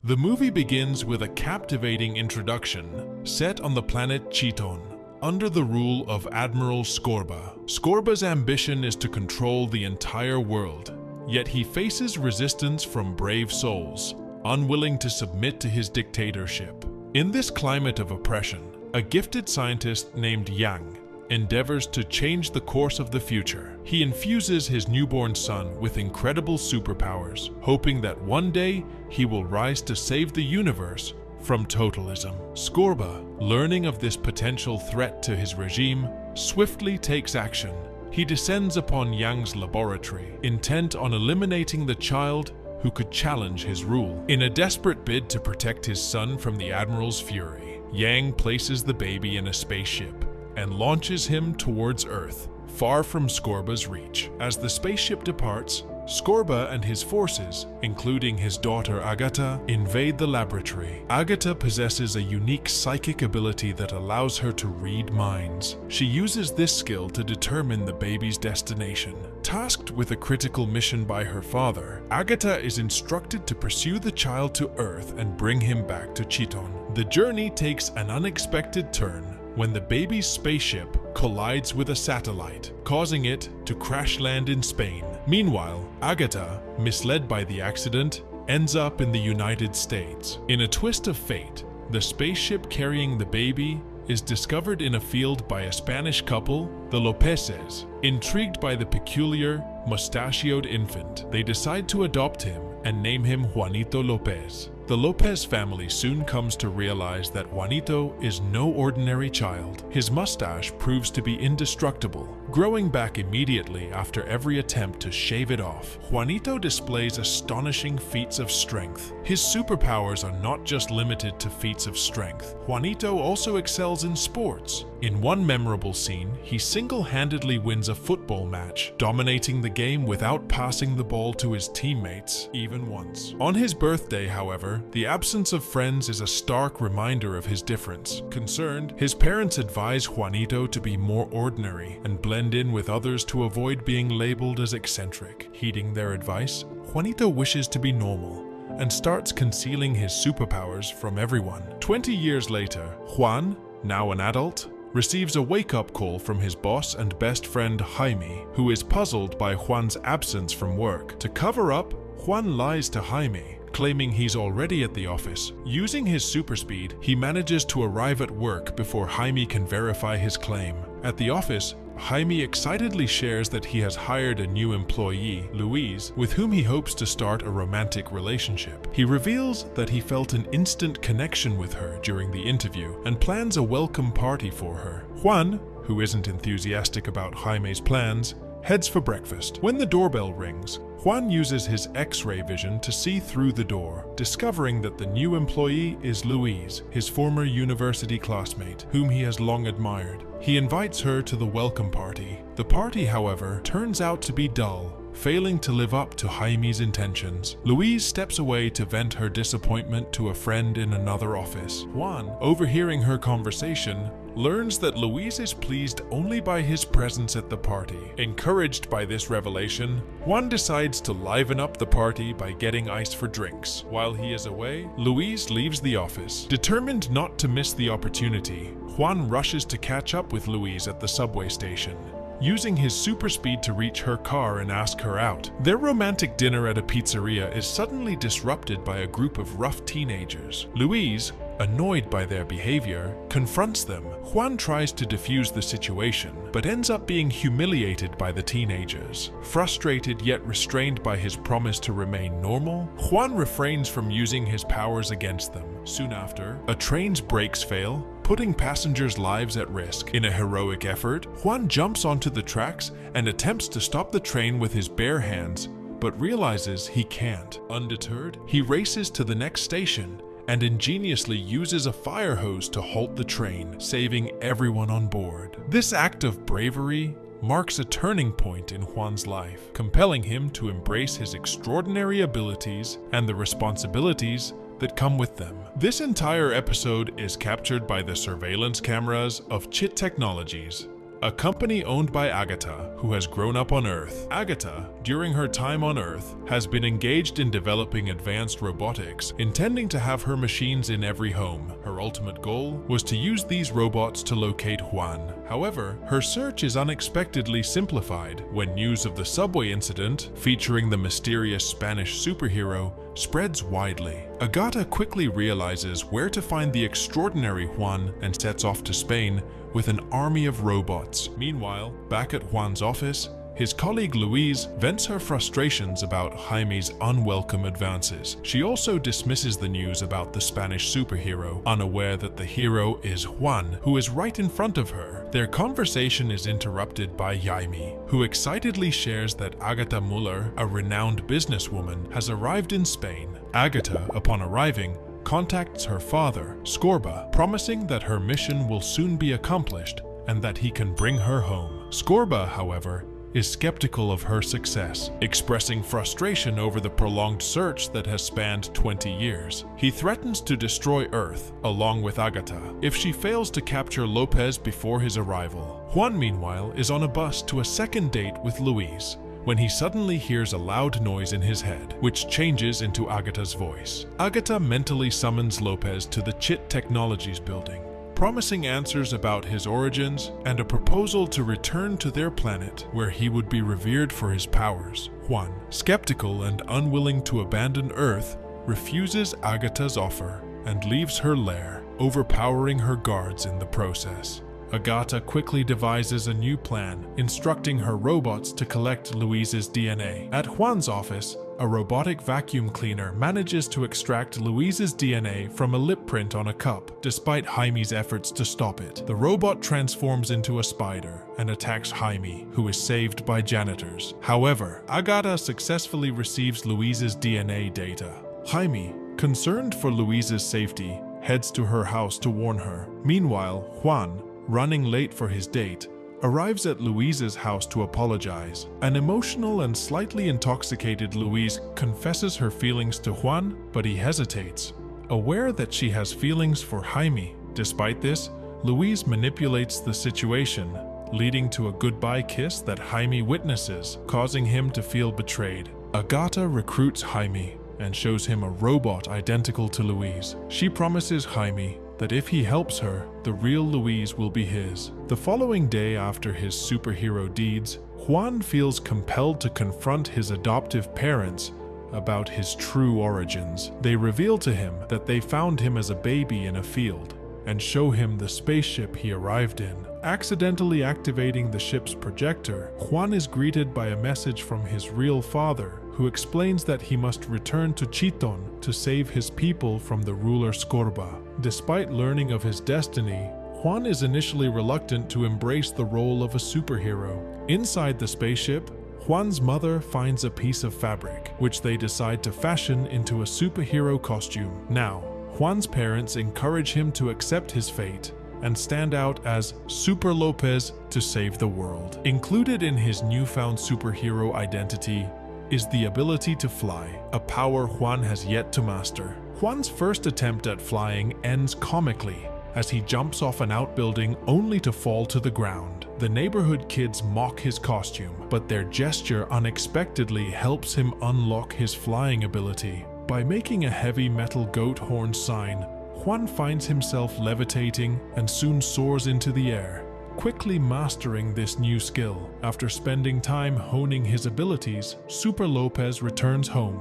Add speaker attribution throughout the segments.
Speaker 1: The movie begins with a captivating introduction set on the planet Chiton, under the rule of Admiral Scorba. Scorba's ambition is to control the entire world, yet he faces resistance from brave souls, unwilling to submit to his dictatorship. In this climate of oppression, a gifted scientist named Yang endeavors to change the course of the future. He infuses his newborn son with incredible superpowers, hoping that one day he will rise to save the universe from totalism. Scorba, learning of this potential threat to his regime, swiftly takes action. He descends upon Yang's laboratory, intent on eliminating the child who could challenge his rule. In a desperate bid to protect his son from the Admiral's fury, Yang places the baby in a spaceship and launches him towards Earth, far from Scorba's reach. As the spaceship departs, Scorba and his forces, including his daughter Agatha, invade the laboratory. Agatha possesses a unique psychic ability that allows her to read minds. She uses this skill to determine the baby's destination. Tasked with a critical mission by her father, Agatha is instructed to pursue the child to Earth and bring him back to Chiton. The journey takes an unexpected turn when the baby's spaceship collides with a satellite, causing it to crash land in Spain. Meanwhile, Agatha, misled by the accident, ends up in the United States. In a twist of fate, the spaceship carrying the baby is discovered in a field by a Spanish couple, the Lópezes. Intrigued by the peculiar, mustachioed infant, they decide to adopt him and name him Juanito López. The López family soon comes to realize that Juanito is no ordinary child. His mustache proves to be indestructible, growing back immediately after every attempt to shave it off. Juanito displays astonishing feats of strength. His superpowers are not just limited to feats of strength. Juanito also excels in sports. In one memorable scene, he single-handedly wins a football match, dominating the game without passing the ball to his teammates even once. On his birthday, however, the absence of friends is a stark reminder of his difference. Concerned, his parents advise Juanito to be more ordinary and blend in with others to avoid being labeled as eccentric. Heeding their advice, Juanito wishes to be normal and starts concealing his superpowers from everyone. 20 years later, Juan, now an adult, receives a wake-up call from his boss and best friend Jaime, who is puzzled by Juan's absence from work. To cover up, Juan lies to Jaime, claiming he's already at the office. Using his super speed, he manages to arrive at work before Jaime can verify his claim. At the office, Jaime excitedly shares that he has hired a new employee, Louise, with whom he hopes to start a romantic relationship. He reveals that he felt an instant connection with her during the interview and plans a welcome party for her. Juan, who isn't enthusiastic about Jaime's plans, heads for breakfast. When the doorbell rings, Juan uses his X-ray vision to see through the door, discovering that the new employee is Louise, his former university classmate, whom he has long admired. He invites her to the welcome party. The party, however, turns out to be dull, failing to live up to Jaime's intentions. Louise steps away to vent her disappointment to a friend in another office. Juan, overhearing her conversation, learns that Louise is pleased only by his presence at the party. Encouraged by this revelation, Juan decides to liven up the party by getting ice for drinks. While he is away, Louise leaves the office. Determined not to miss the opportunity, Juan rushes to catch up with Louise at the subway station, using his super speed to reach her car and ask her out. Their romantic dinner at a pizzeria is suddenly disrupted by a group of rough teenagers. Louise, annoyed by their behavior, confronts them. Juan tries to defuse the situation, but ends up being humiliated by the teenagers. Frustrated yet restrained by his promise to remain normal, Juan refrains from using his powers against them. Soon after, a train's brakes fail, putting passengers' lives at risk. In a heroic effort, Juan jumps onto the tracks and attempts to stop the train with his bare hands, but realizes he can't. Undeterred, he races to the next station and ingeniously uses a fire hose to halt the train, saving everyone on board. This act of bravery marks a turning point in Juan's life, compelling him to embrace his extraordinary abilities and the responsibilities that come with them. This entire episode is captured by the surveillance cameras of Chit Technologies, a company owned by Agatha, who has grown up on Earth. Agatha, during her time on Earth, has been engaged in developing advanced robotics, intending to have her machines in every home. Her ultimate goal was to use these robots to locate Juan. However, her search is unexpectedly simplified when news of the subway incident, featuring the mysterious Spanish superhero, spreads widely. Agatha quickly realizes where to find the extraordinary Juan and sets off to Spain with an army of robots. Meanwhile, back at Juan's office, his colleague Louise vents her frustrations about Jaime's unwelcome advances. She also dismisses the news about the Spanish superhero, unaware that the hero is Juan, who is right in front of her. Their conversation is interrupted by Jaime, who excitedly shares that Agatha Muller, a renowned businesswoman, has arrived in Spain. Agatha, upon arriving, contacts her father, Scorba, promising that her mission will soon be accomplished and that he can bring her home. Scorba, however, is skeptical of her success, expressing frustration over the prolonged search that has spanned 20 years. He threatens to destroy Earth, along with Agatha, if she fails to capture López before his arrival. Juan, meanwhile, is on a bus to a second date with Louise, when he suddenly hears a loud noise in his head, which changes into Agatha's voice. Agatha mentally summons López to the Chit Technologies building, promising answers about his origins and a proposal to return to their planet where he would be revered for his powers. Juan, skeptical and unwilling to abandon Earth, refuses Agatha's offer and leaves her lair, overpowering her guards in the process. Agatha quickly devises a new plan, instructing her robots to collect Louise's DNA. At Juan's office, a robotic vacuum cleaner manages to extract Louise's DNA from a lip print on a cup, despite Jaime's efforts to stop it. The robot transforms into a spider and attacks Jaime, who is saved by janitors. However, Agatha successfully receives Louise's DNA data. Jaime, concerned for Louise's safety, heads to her house to warn her. Meanwhile, Juan, running late for his date, arrives at Louise's house to apologize. An emotional and slightly intoxicated Louise confesses her feelings to Juan, but he hesitates, aware that she has feelings for Jaime. Despite this, Louise manipulates the situation, leading to a goodbye kiss that Jaime witnesses, causing him to feel betrayed. Agatha recruits Jaime and shows him a robot identical to Louise. She promises Jaime that if he helps her, the real Louise will be his. The following day, after his superhero deeds, Juan feels compelled to confront his adoptive parents about his true origins. They reveal to him that they found him as a baby in a field and show him the spaceship he arrived in. Accidentally activating the ship's projector, Juan is greeted by a message from his real father, who explains that he must return to Chiton to save his people from the ruler Scorba. Despite learning of his destiny, Juan is initially reluctant to embrace the role of a superhero. Inside the spaceship, Juan's mother finds a piece of fabric, which they decide to fashion into a superhero costume. Now, Juan's parents encourage him to accept his fate and stand out as Super López to save the world. Included in his newfound superhero identity is the ability to fly, a power Juan has yet to master. Juan's first attempt at flying ends comically as he jumps off an outbuilding only to fall to the ground. The neighborhood kids mock his costume, but their gesture unexpectedly helps him unlock his flying ability. By making a heavy metal goat horn sign, Juan finds himself levitating and soon soars into the air, quickly mastering this new skill. After spending time honing his abilities, Super López returns home,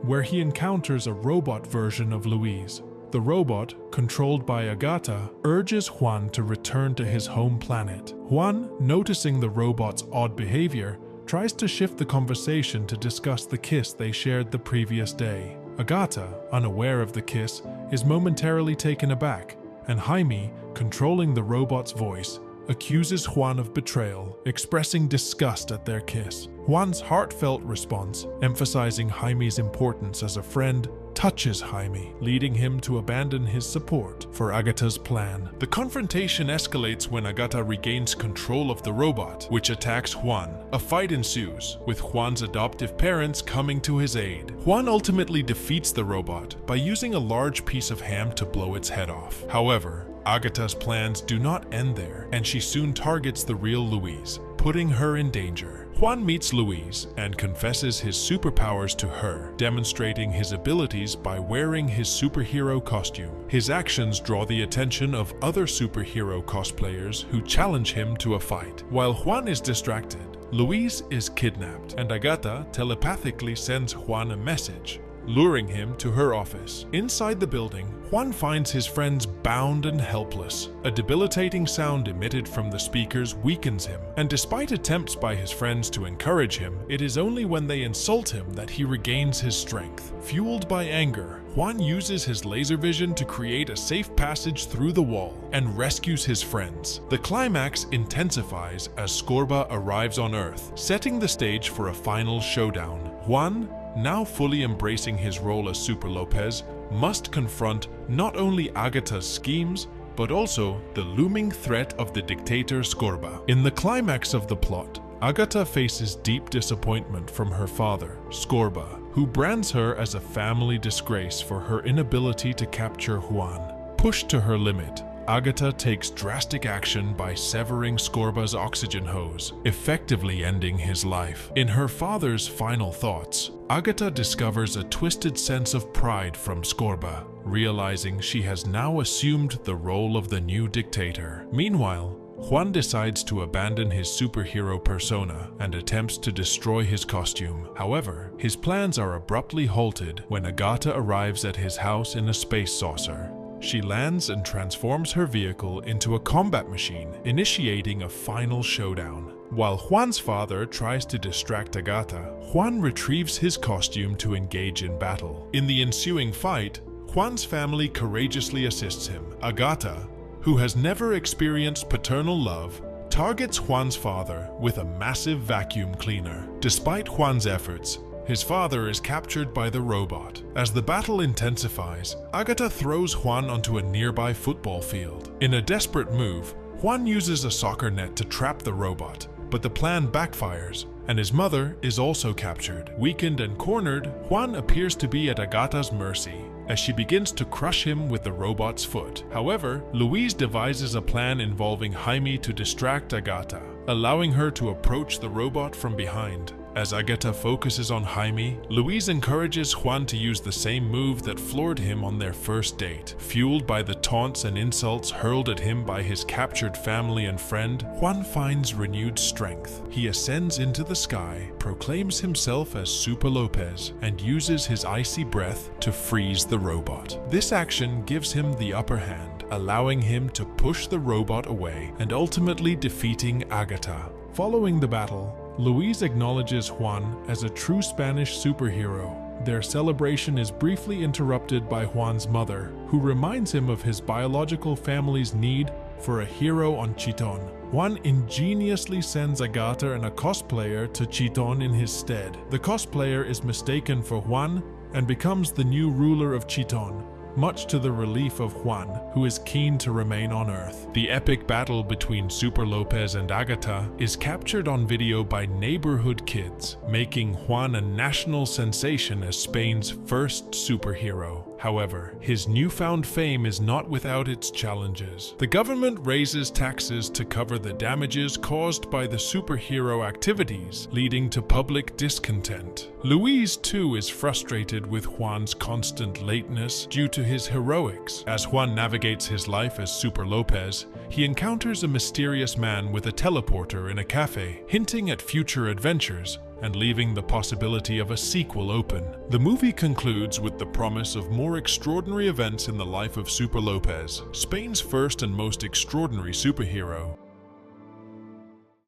Speaker 1: where he encounters a robot version of Louise. The robot, controlled by Agatha, urges Juan to return to his home planet. Juan, noticing the robot's odd behavior, tries to shift the conversation to discuss the kiss they shared the previous day. Agatha, unaware of the kiss, is momentarily taken aback, and Jaime, controlling the robot's voice, accuses Juan of betrayal, expressing disgust at their kiss. Juan's heartfelt response, emphasizing Jaime's importance as a friend, touches Jaime, leading him to abandon his support for Agatha's plan. The confrontation escalates when Agatha regains control of the robot, which attacks Juan. A fight ensues, with Juan's adoptive parents coming to his aid. Juan ultimately defeats the robot by using a large piece of ham to blow its head off. However, Agata's plans do not end there, and she soon targets the real Louise, putting her in danger. Juan meets Louise and confesses his superpowers to her, demonstrating his abilities by wearing his superhero costume. His actions draw the attention of other superhero cosplayers who challenge him to a fight. While Juan is distracted, Louise is kidnapped, and Agata telepathically sends Juan a message, luring him to her office. Inside the building, Juan finds his friends bound and helpless. A debilitating sound emitted from the speakers weakens him, and despite attempts by his friends to encourage him, it is only when they insult him that he regains his strength. Fueled by anger, Juan uses his laser vision to create a safe passage through the wall and rescues his friends. The climax intensifies as Scorba arrives on Earth, setting the stage for a final showdown. Juan, now fully embracing his role as Super López, must confront not only Agata's schemes, but also the looming threat of the dictator Scorba. In the climax of the plot, Agata faces deep disappointment from her father, Scorba, who brands her as a family disgrace for her inability to capture Juan. Pushed to her limit, Agata takes drastic action by severing Scorba's oxygen hose, effectively ending his life. In her father's final thoughts, Agata discovers a twisted sense of pride from Scorba, realizing she has now assumed the role of the new dictator. Meanwhile, Juan decides to abandon his superhero persona and attempts to destroy his costume. However, his plans are abruptly halted when Agata arrives at his house in a space saucer. She lands and transforms her vehicle into a combat machine, initiating a final showdown. While Juan's father tries to distract Agata, Juan retrieves his costume to engage in battle. In the ensuing fight, Juan's family courageously assists him. Agata, who has never experienced paternal love, targets Juan's father with a massive vacuum cleaner. Despite Juan's efforts, his father is captured by the robot. As the battle intensifies, Agata throws Juan onto a nearby football field. In a desperate move, Juan uses a soccer net to trap the robot, but the plan backfires, and his mother is also captured. Weakened and cornered, Juan appears to be at Agata's mercy as she begins to crush him with the robot's foot. However, Louise devises a plan involving Jaime to distract Agata, allowing her to approach the robot from behind. As Agata focuses on Jaime, Louise encourages Juan to use the same move that floored him on their first date. Fueled by the taunts and insults hurled at him by his captured family and friend, Juan finds renewed strength. He ascends into the sky, proclaims himself as Super López, and uses his icy breath to freeze the robot. This action gives him the upper hand, allowing him to push the robot away and ultimately defeating Agata. Following the battle, Louise acknowledges Juan as a true Spanish superhero. Their celebration is briefly interrupted by Juan's mother, who reminds him of his biological family's need for a hero on Chiton. Juan ingeniously sends Agata and a cosplayer to Chiton in his stead. The cosplayer is mistaken for Juan and becomes the new ruler of Chiton, much to the relief of Juan, who is keen to remain on Earth. The epic battle between Super López and Agata is captured on video by neighborhood kids, making Juan a national sensation as Spain's first superhero. However, his newfound fame is not without its challenges. The government raises taxes to cover the damages caused by the superhero activities, leading to public discontent. Louise, too, is frustrated with Juan's constant lateness due to his heroics. As Juan navigates his life as Super López, he encounters a mysterious man with a teleporter in a cafe, hinting at future adventures and leaving the possibility of a sequel open. The movie concludes with the promise of more extraordinary events in the life of Super López, Spain's first and most extraordinary superhero.